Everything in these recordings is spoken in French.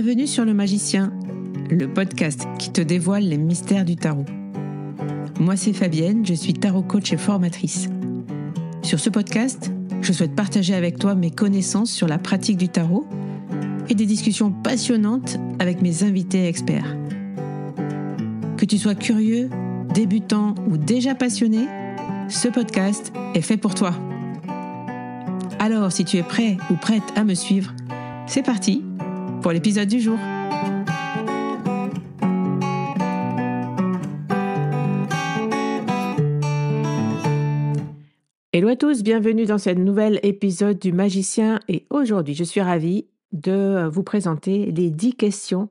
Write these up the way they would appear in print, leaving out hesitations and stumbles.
Bienvenue sur Le Magicien, le podcast qui te dévoile les mystères du tarot. Moi, c'est Fabienne, je suis tarot coach et formatrice. Sur ce podcast, je souhaite partager avec toi mes connaissances sur la pratique du tarot et des discussions passionnantes avec mes invités experts. Que tu sois curieux, débutant ou déjà passionné, ce podcast est fait pour toi. Alors, si tu es prêt ou prête à me suivre, c'est parti pour l'épisode du jour. Hello à tous, bienvenue dans ce nouvel épisode du Magicien et aujourd'hui je suis ravie de vous présenter les 10 questions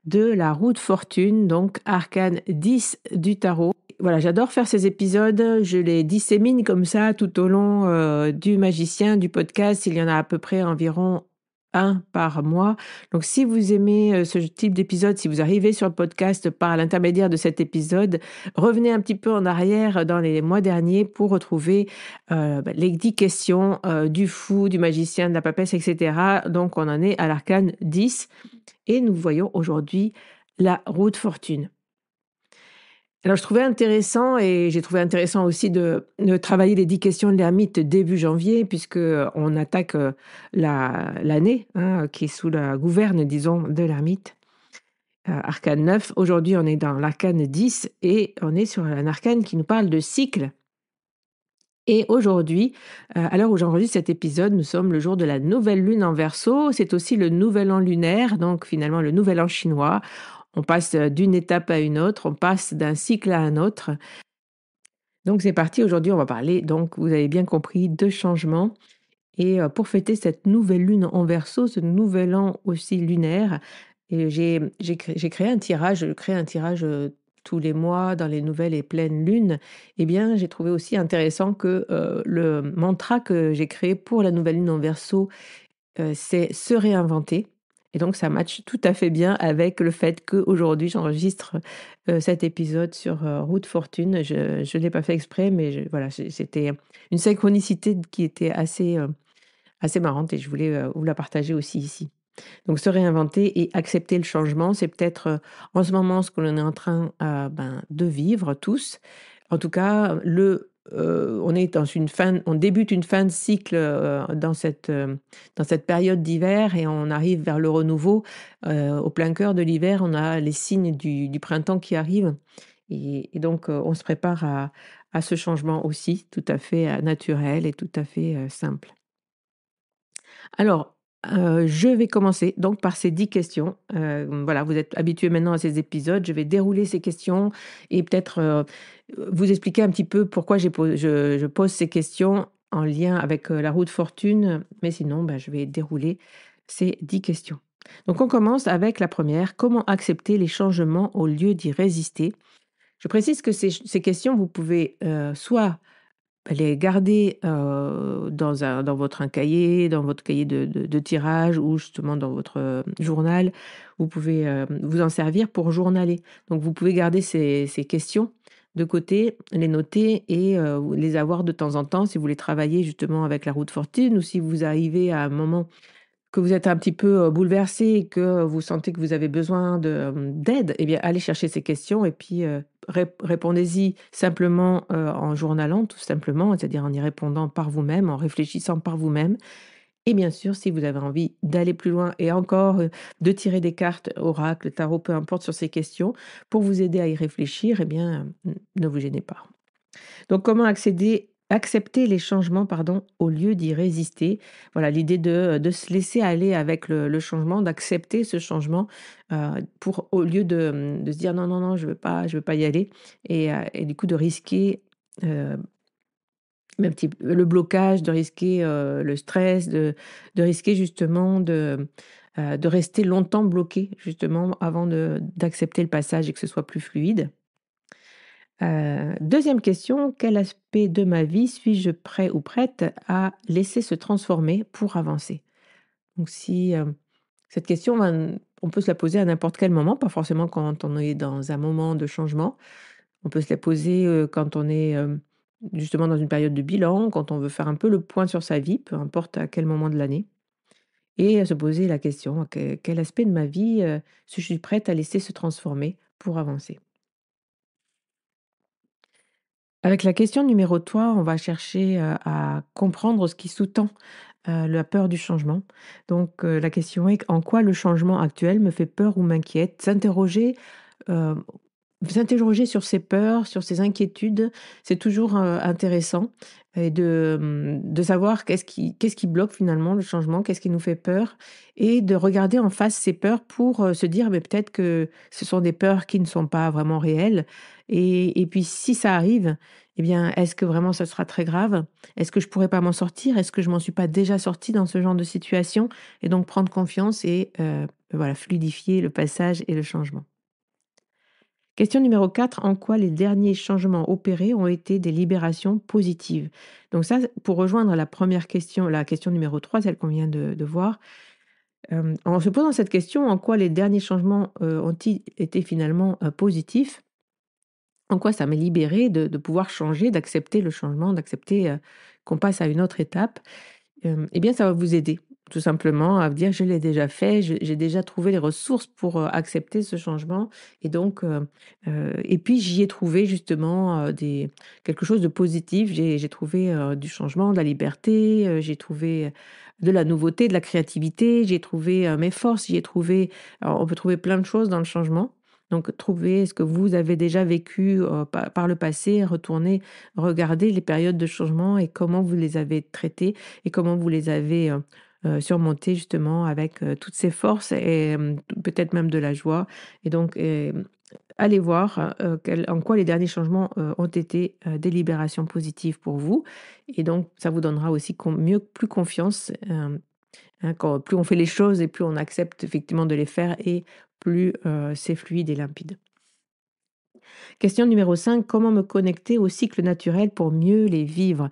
de la roue de fortune, donc arcane 10 du tarot. Voilà, j'adore faire ces épisodes, je les dissémine comme ça tout au long du Magicien, du podcast, il y en a à peu près environ un par mois. Donc si vous aimez ce type d'épisode, si vous arrivez sur le podcast par l'intermédiaire de cet épisode, revenez un petit peu en arrière dans les mois derniers pour retrouver les 10 questions du fou, du magicien, de la papesse, etc. Donc on en est à l'arcane 10 et nous voyons aujourd'hui la roue de fortune. Alors, je trouvais intéressant et j'ai trouvé intéressant aussi de travailler les 10 questions de l'ermite début janvier puisque on attaque l'année qui est sous la gouverne, disons, de l'ermite. Arcane 9. Aujourd'hui, on est dans l'arcane 10 et on est sur un arcane qui nous parle de cycle. Et aujourd'hui, à l'heure où j'enregistre cet épisode, nous sommes le jour de la nouvelle lune en Verseau. C'est aussi le nouvel an lunaire, donc finalement le nouvel an chinois. On passe d'une étape à une autre, on passe d'un cycle à un autre. Donc c'est parti, aujourd'hui on va parler, donc vous avez bien compris, de changement. Et pour fêter cette nouvelle lune en Verseau, ce nouvel an aussi lunaire, et j'ai créé un tirage, je crée un tirage tous les mois dans les nouvelles et pleines lunes. Eh bien, j'ai trouvé aussi intéressant que le mantra que j'ai créé pour la nouvelle lune en Verseau, c'est se réinventer. Et donc ça matche tout à fait bien avec le fait qu'aujourd'hui j'enregistre cet épisode sur Roue de Fortune. Je l'ai pas fait exprès, mais voilà, c'était une synchronicité qui était assez marrante et je voulais vous la partager aussi ici. Donc se réinventer et accepter le changement, c'est peut-être en ce moment ce que l'on est en train de vivre tous. En tout cas, on est on débute une fin de cycle dans cette période d'hiver et on arrive vers le renouveau. Au plein cœur de l'hiver, on a les signes du printemps qui arrivent et donc on se prépare à ce changement aussi, tout à fait naturel et tout à fait simple. Alors, je vais commencer donc par ces 10 questions. Voilà, vous êtes habitués maintenant à ces épisodes. Je vais dérouler ces questions et peut-être, vous expliquer un petit peu pourquoi je pose ces questions en lien avec, la roue de fortune, mais sinon, je vais dérouler ces 10 questions. Donc on commence avec la première: comment accepter les changements au lieu d'y résister? Je précise que ces questions, vous pouvez, soit les garder, dans votre cahier, dans votre cahier de tirage ou justement dans votre, journal. Vous pouvez, vous en servir pour journaler. Donc vous pouvez garder ces questions de côté, les noter et les avoir de temps en temps si vous voulez travailler justement avec la roue de fortune ou si vous arrivez à un moment que vous êtes un petit peu, bouleversé et que vous sentez que vous avez besoin d'aide, eh bien, allez chercher ces questions et puis, répondez-y simplement, en journalant tout simplement, c'est-à-dire en y répondant par vous-même, en réfléchissant par vous-même et bien sûr, si vous avez envie d'aller plus loin et encore, de tirer des cartes oracle, tarot, peu importe sur ces questions, pour vous aider à y réfléchir, eh bien, ne vous gênez pas. Donc comment accepter les changements, pardon, au lieu d'y résister? Voilà, l'idée de se laisser aller avec le changement, d'accepter ce changement, pour au lieu de se dire: «Non, non, non, je veux pas y aller» et du coup de risquer, heu, même type le blocage, de risquer, le stress, de risquer justement de rester longtemps bloqué justement avant d'accepter le passage et que ce soit plus fluide. 2e question: quel aspect de ma vie suis-je prêt ou prête à laisser se transformer pour avancer? Donc si, cette question on peut se la poser à n'importe quel moment, pas forcément quand on est dans un moment de changement. On peut se la poser, quand on est, justement dans une période de bilan, quand on veut faire un peu le point sur sa vie, peu importe à quel moment de l'année. et se poser la question: «Quel aspect de ma vie, je suis prête à laisser se transformer pour avancer?» Avec la question numéro 3, on va chercher, à comprendre ce qui sous-tend, la peur du changement. Donc, la question est: en quoi le changement actuel me fait peur ou m'inquiète? Heu, S'interroger sur ses peurs, sur ses inquiétudes, c'est toujours, intéressant et de savoir qu'est-ce qui bloque finalement le changement, qu'est-ce qui nous fait peur et de regarder en face ces peurs pour, se dire: «Mais peut-être que ce sont des peurs qui ne sont pas vraiment réelles» et puis si ça arrive, eh bien, est-ce que vraiment ça sera très grave? Est-ce que je pourrais pas m'en sortir? Est-ce que je m'en suis pas déjà sortie dans ce genre de situation? Et donc prendre confiance et voilà, fluidifier le passage et le changement. Question numéro 4, en quoi les derniers changements opérés ont été des libérations positives? Donc ça, pour rejoindre la première question, la question numéro 3, celle qu'on vient de voir, en se posant cette question, en quoi les derniers changements ont-ils été finalement positifs? En quoi ça m'a libéré de pouvoir changer, d'accepter le changement, d'accepter qu'on passe à une autre étape? Eh bien, ça va vous aider, tout simplement, à vous dire: «Je l'ai déjà fait, je j'ai déjà trouvé les ressources pour, accepter ce changement» et donc et puis j'y ai trouvé justement, des quelque chose de positif. J'ai trouvé, du changement, de la liberté, j'ai trouvé, de la nouveauté, de la créativité, j'ai trouvé, mes forces, j'y ai trouvé alors on peut trouver plein de choses dans le changement. Donc trouver ce que vous avez déjà vécu, par le passé, retourner regarder les périodes de changement et comment vous les avez traitées et comment vous les avez, surmontées justement avec, toutes ces forces et peut-être même de la joie et donc allez voir, quel en quoi les derniers changements, ont été, des libérations positives pour vous et donc ça vous donnera aussi plus confiance, quand plus on fait les choses et plus on accepte effectivement de les faire et plus, c'est fluide et limpide. Question numéro 5, comment me connecter au cycle naturel pour mieux les vivre?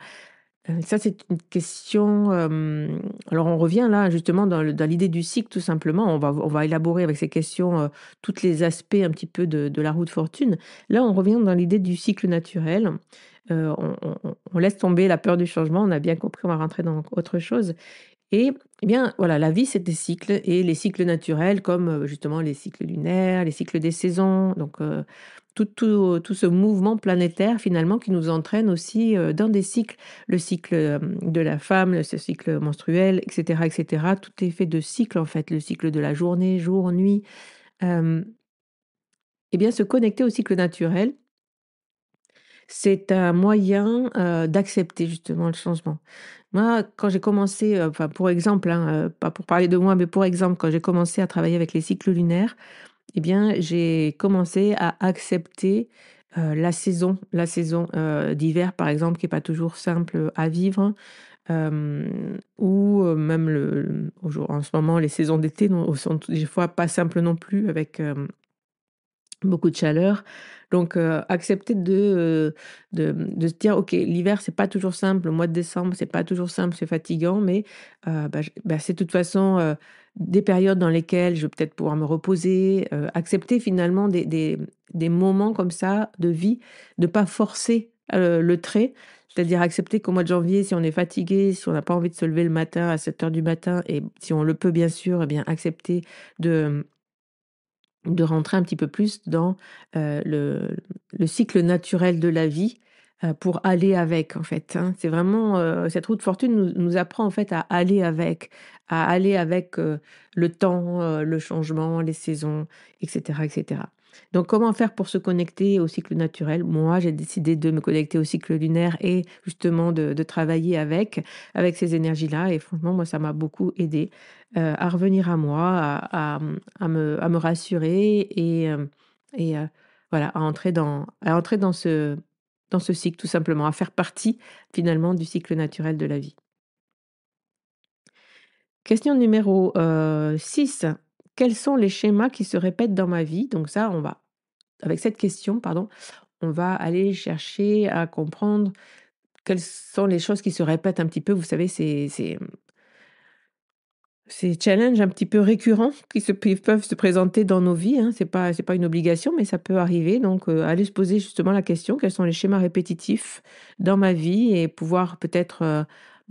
Ça, c'est une question, alors on revient là justement dans l'idée du cycle tout simplement. On va élaborer avec ces questions, toutes les aspects un petit peu de la roue de fortune. Là, on revient dans l'idée du cycle naturel. On laisse tomber la peur du changement, on a bien compris, on va rentrer dans autre chose et eh bien, voilà, la vie, c'est des cycles et les cycles naturels comme, justement les cycles lunaires, les cycles des saisons, donc tout ce mouvement planétaire finalement qui nous entraîne aussi, dans des cycles. Le cycle, de la femme, ce cycle menstruel et cetera et cetera. Tout est fait de cycles en fait, le cycle de la journée, jour, nuit. Hem Et bien se connecter au cycle naturel, c'est un moyen, d'accepter justement le changement. Moi, quand j'ai commencé, enfin pour exemple, hein, pas pour parler de moi, mais pour exemple, quand j'ai commencé à travailler avec les cycles lunaires, eh bien, j'ai commencé à accepter, la saison, d'hiver par exemple qui est pas toujours simple, à vivre, ou, même en ce moment les saisons d'été sont des fois pas simples non plus avec, beaucoup de chaleur, donc accepter de se dire: «OK, l'hiver, c'est pas toujours simple, le mois de décembre, c'est pas toujours simple, c'est fatigant, mais c'est de toute façon, des périodes dans lesquelles je vais peut-être pouvoir me reposer», accepter finalement des moments comme ça de vie, de pas forcer, le trait. C'est-à-dire accepter qu'au mois de janvier, si on est fatigué, si on n'a pas envie de se lever le matin à 7 heures du matin et si on le peut bien sûr, eh bien accepter de rentrer un petit peu plus dans, le cycle naturel de la vie, pour aller avec, en fait, hein. C'est vraiment, cette roue de fortune nous apprend, en fait, à aller avec, le temps, le changement, les saisons et cetera et cetera. Donc comment faire pour se connecter au cycle naturel? Moi, j'ai décidé de me connecter au cycle lunaire et justement de travailler avec ces énergies-là et franchement, moi, ça m'a beaucoup aidée à revenir à moi, à me rassurer et voilà, à entrer dans ce cycle tout simplement, à faire partie finalement du cycle naturel de la vie. Question numéro, 6. Quels sont les schémas qui se répètent dans ma vie? Donc ça, on va avec cette question, pardon, on va aller chercher à comprendre quelles sont les choses qui se répètent un petit peu. Vous savez, ces challenges un petit peu récurrents qui peuvent se présenter dans nos vies, hein. C'est pas une obligation, mais ça peut arriver donc aller se poser justement la question: «Quels sont les schémas répétitifs dans ma vie?» et pouvoir peut-être,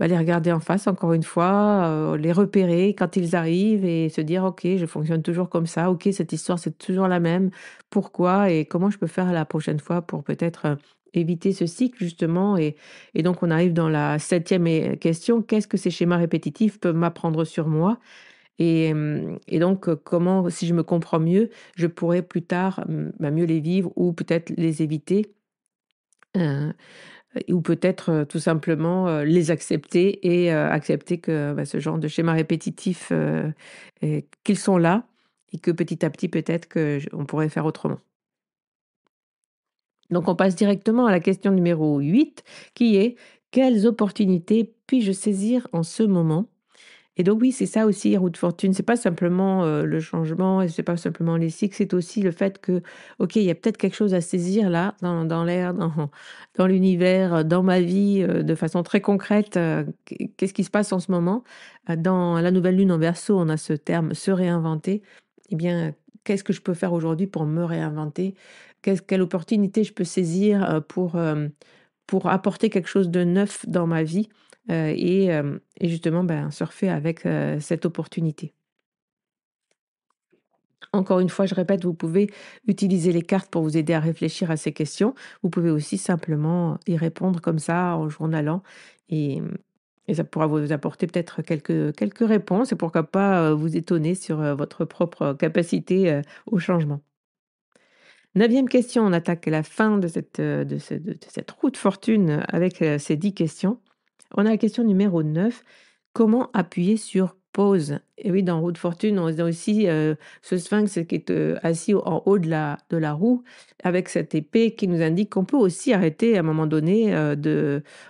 les regarder en face encore une fois, les repérer quand ils arrivent et se dire: «OK, je fonctionne toujours comme ça. OK, cette histoire, c'est toujours la même. Pourquoi et comment je peux faire la prochaine fois pour peut-être, éviter ce cycle justement?» Et donc on arrive dans la septième question: «Qu'est-ce que ces schémas répétitifs peuvent m'apprendre sur moi?» Et donc, comment, si je me comprends mieux, je pourrais plus tard, mieux les vivre ou peut-être les éviter, heu, ou peut-être, tout simplement, les accepter et accepter que, ce genre de schéma répétitif, qu'ils sont là et que petit à petit peut-être que on pourrait faire autrement. Donc on passe directement à la question numéro 8 qui est: «Quelles opportunités puis-je saisir en ce moment?» Et donc oui, c'est ça aussi, roue de fortune. C'est pas simplement, le changement et c'est pas simplement les cycles, c'est aussi le fait que, OK, il y a peut-être quelque chose à saisir là, dans l'air, dans l'univers, dans ma vie, de façon très concrète, qu'est-ce qui se passe en ce moment? Dans la nouvelle lune en Verseau, on a ce terme «se réinventer». Eh bien, qu'est-ce que je peux faire aujourd'hui pour me réinventer? Quelle opportunité je peux saisir, pour apporter quelque chose de neuf dans ma vie, et justement, surfer avec, cette opportunité. Encore une fois, je répète, vous pouvez utiliser les cartes pour vous aider à réfléchir à ces questions. Vous pouvez aussi simplement y répondre comme ça en journalant et et ça pourra vous apporter peut-être quelques réponses et pourquoi pas, vous étonner sur, votre propre capacité, au changement. Neuvième question, on attaque la fin de cette roue de fortune avec, ces 10 questions. On a la question numéro 9. Comment appuyer sur pause? Et oui, dans Roue de fortune, on a aussi, ce sphinx qui est, assis en haut de la roue avec cette épée qui nous indique qu'on peut aussi arrêter à un moment donné,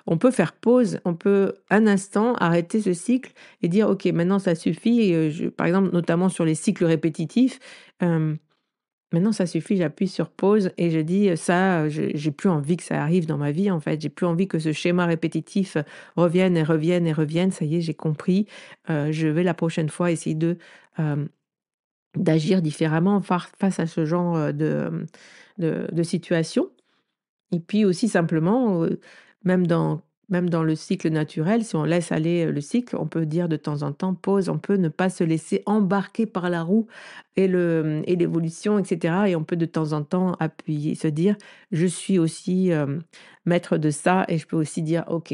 on peut faire pause, on peut un instant arrêter ce cycle et dire: «OK, maintenant ça suffit», par exemple, notamment sur les cycles répétitifs, hem maintenant ça suffit, j'appuie sur pause et je dis, ça, j'ai plus envie que ça arrive dans ma vie, en fait. J'ai plus envie que ce schéma répétitif, revienne et revienne et revienne. Ça y est, j'ai compris. Je vais la prochaine fois essayer hem, d'agir différemment face à ce genre, de situation. Et puis aussi simplement, même dans le cycle naturel, si on laisse aller, le cycle, on peut dire de temps en temps: «Pause», on peut ne pas se laisser embarquer par la roue et l'évolution et cetera et on peut de temps en temps appuyer se dire: «Je suis aussi, maître de ça» et je peux aussi dire: «OK,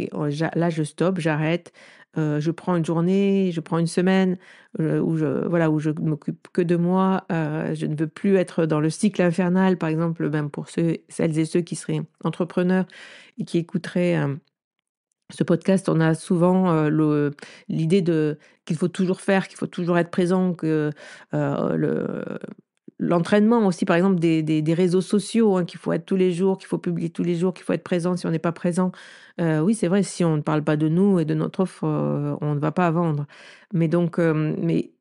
là je stoppe, j'arrête, je prends une journée, je prends une semaine, où je m'occupe que de moi, je ne veux plus être dans le cycle infernal», par exemple, même pour celles et ceux qui seraient entrepreneurs et qui écouteraient, ce podcast, on a souvent, l'idée de qu'il faut toujours faire, qu'il faut toujours être présent, que, le l'entraînement aussi, par exemple, des réseaux sociaux, hein, qu'il faut être tous les jours, qu'il faut publier tous les jours, qu'il faut être présent. Si on n'est pas présent, oui, c'est vrai, si on ne parle pas de nous et de notre offre, on ne va pas vendre. Mais donc, mais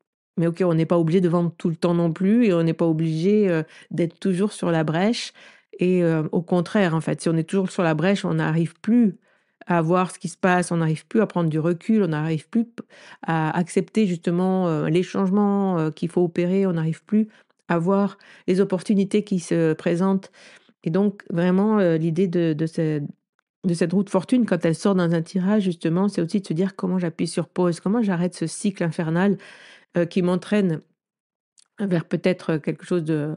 OK, on n'est pas obligé de vendre tout le temps non plus et on n'est pas obligé, d'être toujours sur la brèche et au contraire, en fait, si on est toujours sur la brèche, on n'arrive plus à voir ce qui se passe, on n'arrive plus à prendre du recul, on n'arrive plus à accepter justement, les changements, qu'il faut opérer, on n'arrive plus à voir les opportunités qui se présentent et donc vraiment, l'idée de cette roue de fortune quand elle sort dans un tirage justement, c'est aussi de se dire: «Comment j'appuie sur pause? Comment j'arrête ce cycle infernal, qui m'entraîne vers peut-être quelque chose de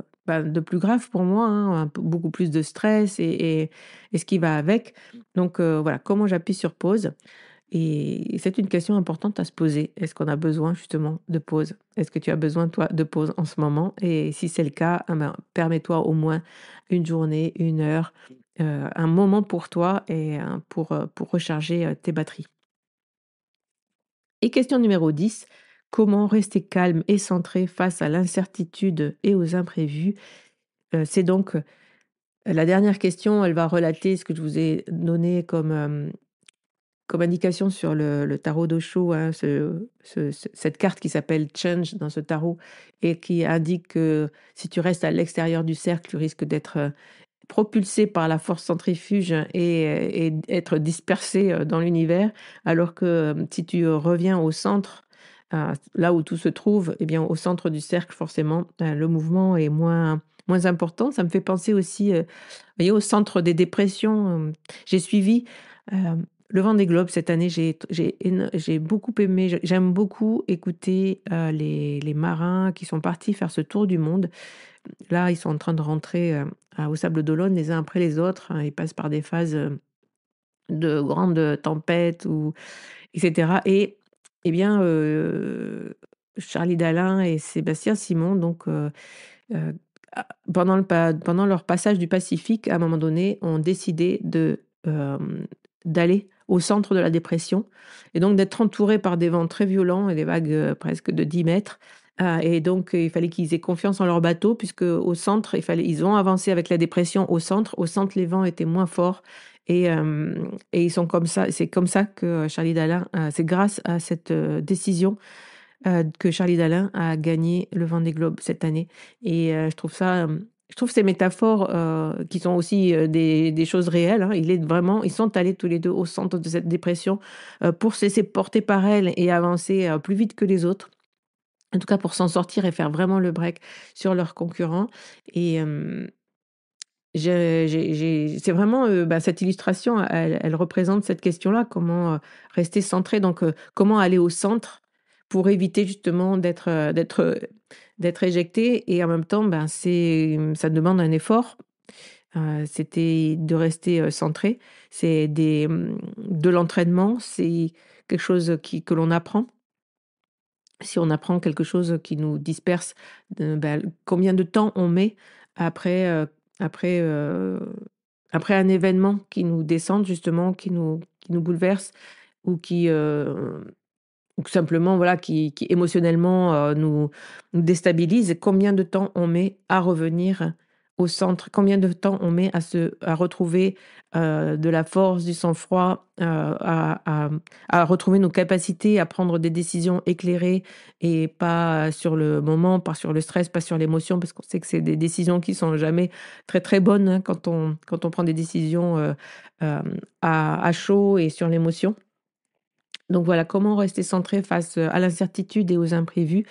plus grave pour moi, hein, un peu beaucoup plus de stress et ce qui va avec. Donc voilà, comment j'appuie sur pause? Et c'est une question importante à se poser. Est-ce qu'on a besoin justement de pause? Est-ce que tu as besoin toi de pause en ce moment? Et si c'est le cas, permets-toi au moins une journée, une heure, un moment pour toi et pour recharger, tes batteries. Et question numéro 10. Comment rester calme et centré face à l'incertitude et aux imprévus? C'est donc, la dernière question, elle va relater ce que je vous ai donné comme indication sur le tarot d'Osho, hein, cette carte qui s'appelle Change dans ce tarot et qui indique que si tu restes à l'extérieur du cercle, tu risques d'être, propulsé par la force centrifuge et être dispersé, dans l'univers. Alors que, si tu, reviens au centre, là où tout se trouve, eh bien, au centre du cercle forcément, le mouvement est moins important. Ça me fait penser aussi, vous voyez, au centre des dépressions, j'ai suivi, le Vendée Globe cette année, j'ai beaucoup aimé, j'aime beaucoup écouter, les marins qui sont partis faire ce tour du monde. Là, ils sont en train de rentrer, aux Sables d'Olonne les uns après les autres, hein. Ils passent par des phases, de grandes tempêtes ou et cetera et bien, Charlie Dalin et Sébastien Simon donc, Heu, pendant leur passage du Pacifique, à un moment donné, ont décidé d'aller au centre de la dépression et donc d'être entourés par des vents très violents et des vagues, presque de 10 mètres. Et donc il fallait qu'ils aient confiance en leur bateau puisque au centre, ils ont avancé avec la dépression au centre. Au centre, les vents étaient moins forts et ils sont comme ça c'est comme ça que Charlie Dalin, c'est grâce à cette, décision que Charlie Dalin a gagné le Vendée Globe cette année et je trouve ces métaphores, qui sont aussi, des choses réelles, hein. Ils sont allés tous les 2 au centre de cette dépression, pour se laisser porter par elle et avancer, plus vite que les autres. En tout cas pour s'en sortir et faire vraiment le break sur leurs concurrents et c'est vraiment, cette illustration, elle représente cette question-là, comment, rester centré donc comment aller au centre pour éviter justement d'être éjecté et en même temps, ça demande un effort, c'était de rester, centré. De l'entraînement, c'est quelque chose que l'on apprend. Si on apprend quelque chose qui nous disperse, combien de temps on met après, après, heu, après un événement qui nous descende justement, qui nous bouleverse ou ou que simplement voilà qui émotionnellement, nous déstabilise, combien de temps on met à revenir au centre? Combien de temps on met à retrouver, de la force, du sang-froid, à retrouver nos capacités à prendre des décisions éclairées et pas sur le moment, pas sur le stress, pas sur l'émotion, parce qu'on sait que c'est des décisions qui sont jamais très, très bonnes, hein, quand on prend des décisions, à chaud et sur l'émotion. Donc voilà, comment rester centré face, à l'incertitude et aux imprévus?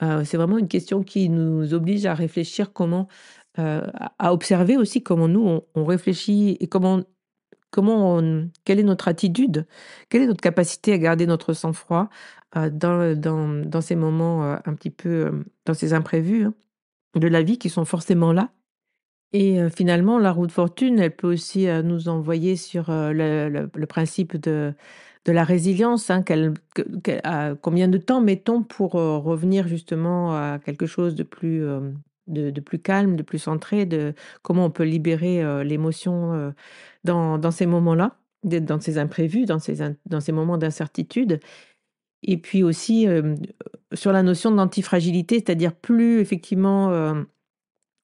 C'est vraiment une question qui nous oblige à réfléchir à observer aussi comment nous on réfléchit et quelle est notre attitude? Quelle est notre capacité à garder notre sang-froid, dans ces moments, un petit peu, dans ces imprévus, hein, de la vie qui sont forcément là? Et finalement, la roue de fortune, elle peut aussi, nous envoyer sur, le principe de la résilience, hein, combien de temps mettons pour, revenir justement à quelque chose de plus, de plus calme, de plus centré, comment on peut libérer, l'émotion, dans ces moments-là, dans ces imprévus, dans ces moments d'incertitude et puis aussi, sur la notion d'antifragilité, c'est-à-dire plus effectivement,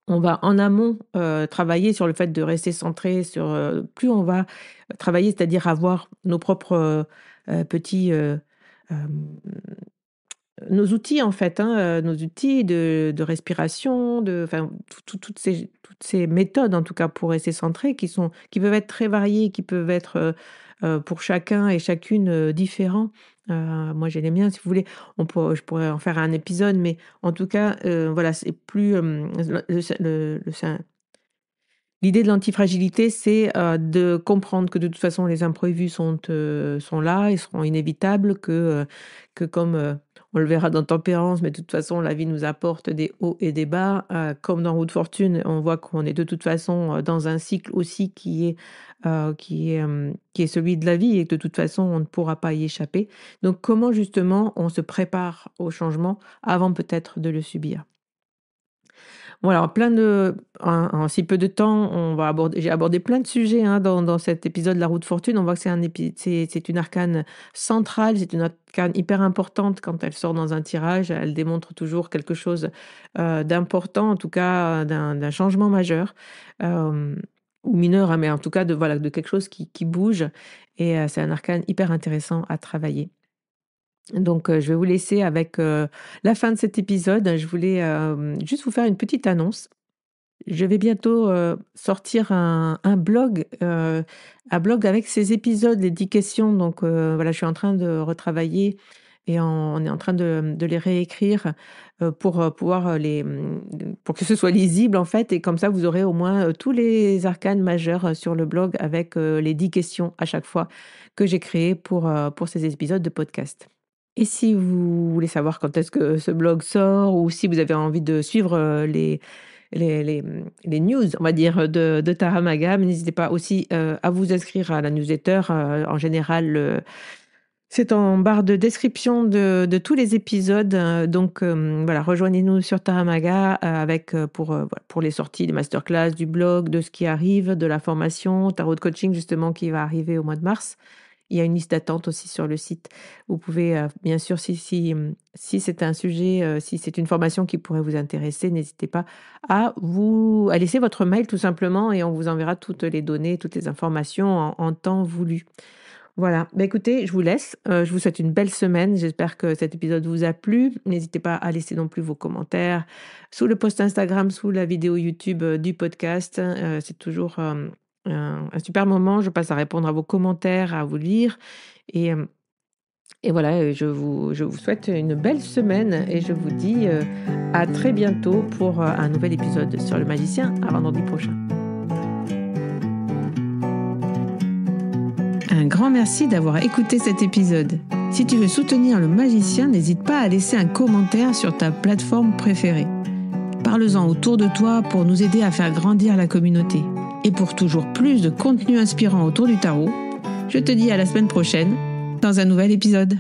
on va en amont, travailler sur le fait de rester centré sur, plus on va travailler, c'est-à-dire avoir nos propres, petits, hem, nos outils en fait, hein, nos outils de respiration, enfin toutes ces méthodes en tout cas pour rester centré qui peuvent être très variées, qui peuvent être, pour chacun et chacune, différents. Moi j'ai les miens si vous voulez, je pourrais en faire un épisode, mais en tout cas, voilà, c'est plus, le l'idée de l'antifragilité, c'est, de comprendre que de toute façon les imprévus sont là, ils seront inévitables, que comme, on le verra dans Tempérance, mais de toute façon la vie nous apporte des hauts et des bas, comme dans Roue de fortune, on voit qu'on est de toute façon, dans un cycle aussi qui est celui de la vie et que de toute façon on ne pourra pas y échapper. Donc comment justement on se prépare au changement avant peut-être de le subir? Voilà, en si peu de temps, j'ai abordé plein de sujets, hein, dans cet épisode La Roue de fortune. On voit que c'est une arcane centrale, c'est une arcane hyper importante quand elle sort dans un tirage. Elle démontre toujours quelque chose, d'important, en tout cas, d'un changement majeur, hem, ou mineur, hein, mais en tout cas de quelque chose qui bouge et c'est un arcane hyper intéressant à travailler. Donc, je vais vous laisser avec, la fin de cet épisode. Je voulais, juste vous faire une petite annonce. Je vais bientôt, sortir un blog avec ces épisodes, les 10 questions. Donc, voilà, je suis en train de retravailler et on est en train de les réécrire pour pouvoir pour que ce soit lisible en fait, et comme ça vous aurez au moins tous les arcanes majeurs sur le blog avec les 10 questions à chaque fois que j'ai créées pour ces épisodes de podcast. Et si vous voulez savoir quand est-ce que ce blog sort, ou si vous avez envie de suivre les news, on va dire, de Tara Magam, n'hésitez pas aussi à vous inscrire à la newsletter. En général, c'est en barre de description de tous les épisodes. Donc voilà, rejoignez-nous sur Taramaga avec pour les sorties des masterclass, du blog, de ce qui arrive, de la formation, tarot de coaching justement qui va arriver au mois de mars. Il y a une liste d'attente aussi sur le site. Vous pouvez, bien sûr, si c'est un sujet, si c'est une formation qui pourrait vous intéresser, n'hésitez pas à laisser votre mail tout simplement, et on vous enverra toutes les données, toutes les informations en temps voulu. Voilà. Bah, écoutez, je vous laisse. Je vous souhaite une belle semaine. J'espère que cet épisode vous a plu. N'hésitez pas à laisser non plus vos commentaires sous le post Instagram, sous la vidéo YouTube du podcast. C'est toujours un super moment. Je passe à répondre à vos commentaires, à vous lire. Et, euh, et voilà, je vous souhaite une belle semaine, et je vous dis à très bientôt pour un nouvel épisode sur le magicien, à vendredi prochain. Un grand merci d'avoir écouté cet épisode. Si tu veux soutenir le magicien, n'hésite pas à laisser un commentaire sur ta plateforme préférée. Parle-en autour de toi pour nous aider à faire grandir la communauté. Et pour toujours plus de contenu inspirant autour du tarot, je te dis à la semaine prochaine dans un nouvel épisode.